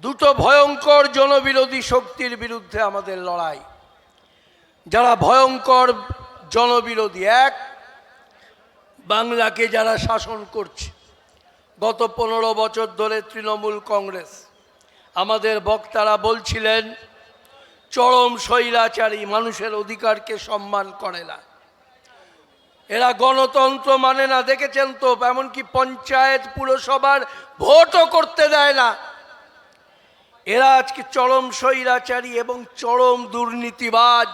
দুটো ভয়ঙ্কর জনবিরোধী শক্তির বিরুদ্ধে আমাদের লড়াই। যারা ভয়ঙ্কর জনবিরোধী, এক, বাংলাকে যারা শাসন করছে গত 15 বছর ধরে তৃণমূল কংগ্রেস। আমাদের বক্তারা বলছিলেন চরম স্বৈরাচারী, মানুষের অধিকারকে সম্মান করে না, এরা গণতন্ত্র মানে না। দেখেছেন তো, এমনকি পঞ্চায়েত পুরসভার ভোটও করতে দেয় না। এরা আজকে চরম স্বৈরাচারী এবং চরম দুর্নীতিবাজ।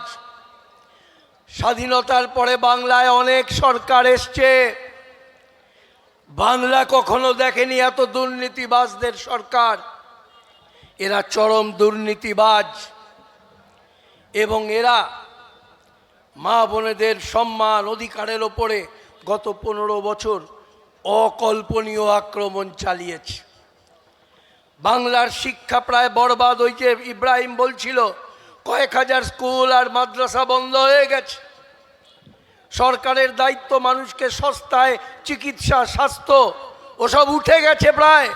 স্বাধীনতার পরে বাংলায় অনেক সরকার এসছে, বাংলা কখনো দেখেনি এত দুর্নীতিবাজদের সরকার। এরা চরম দুর্নীতিবাজ এবং এরা মা বোনেদের সম্মান অধিকারের ওপরে গত 15 বছর অকল্পনীয় আক্রমণ চালিয়েছে। বাংলার শিক্ষা প্রায় বরবাদ হয়েছে। ইব্রাহিম বলছিল কয়েক হাজার স্কুল আর মাদ্রাসা বন্ধ হয়ে গেছে। সরকারের দায়িত্ব মানুষকে সস্তায় চিকিৎসা, স্বাস্থ্য ওসব উঠে গেছে প্রায়।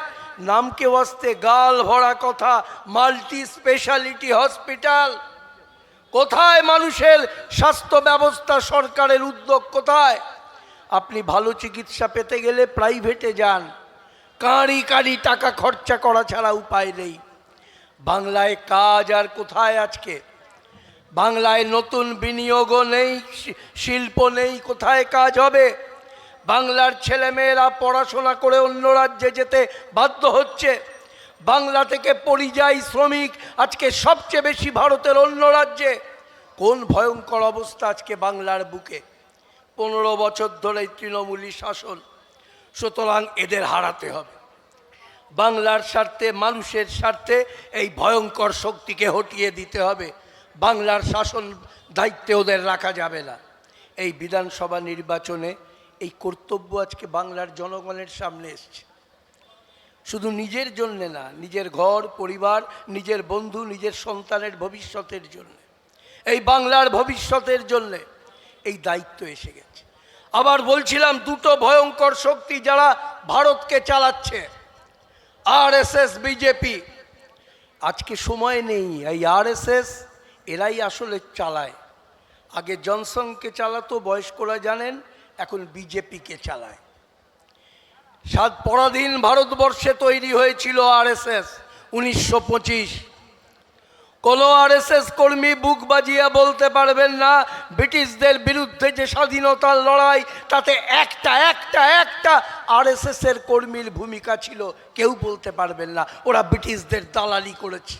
নামকে ওয়াস্তে গাল ভরা কথা, মাল্টি স্পেশালিটি হসপিটাল কোথায়? মানুষের স্বাস্থ্য ব্যবস্থা, সরকারের উদ্যোগ কোথায়? আপনি ভালো চিকিৎসা পেতে গেলে প্রাইভেটে যান, কাঁড়ি কাঁড়ি টাকা খরচা করা ছাড়া উপায় নেই। বাংলায় কাজ আর কোথায় আজকে? বাংলায় নতুন বিনিয়োগও নেই, শিল্প নেই, কোথায় কাজ হবে? বাংলার ছেলেমেয়েরা পড়াশোনা করে অন্য রাজ্যে যেতে বাধ্য হচ্ছে। বাংলা থেকে পরিযায়ী শ্রমিক আজকে সবচেয়ে বেশি ভারতের অন্য রাজ্যে। কোন ভয়ঙ্কর অবস্থা আজকে বাংলার বুকে। 15 বছর ধরে তৃণমূলী শাসন। সুতরাং এদের হারাতে হবে। বাংলার স্বার্থে, মানুষের স্বার্থে এই ভয়ঙ্কর শক্তিকে হটিয়ে দিতে হবে। বাংলার শাসন দায়িত্বে ওদের রাখা যাবে না। এই বিধানসভা নির্বাচনে এই কর্তব্য আজকে বাংলার জনগণের সামনে এসছে। শুধু নিজের জন্যে না, নিজের ঘর পরিবার, নিজের বন্ধু, নিজের সন্তানের ভবিষ্যতের জন্য, এই বাংলার ভবিষ্যতের জন্যে এই দায়িত্ব এসে গেছে। আবার বলছিলাম দুটো ভয়ঙ্কর শক্তি যারা ভারতকে চালাচ্ছে, আরএসএস, বিজেপি। আজকে সময় নেই। এই আরএসএস এরাই আসলে চালায়। আগে জনসনকে চালাতো, বয়স্করা জানেন, এখন বিজেপিকে চালায়। পরাধীন ভারতবর্ষে তৈরি হয়েছিল আরএসএস 1925। কোনো আরএসএস কর্মী বুক বাজিয়ে বলতে পারবেন না ব্রিটিশদের বিরুদ্ধে যে স্বাধীনতার লড়াই, তাতে একটা আরএসএসের কর্মীর ভূমিকা ছিল। কেউ বলতে পারবেন না। ওরা ব্রিটিশদের দালালি করেছে।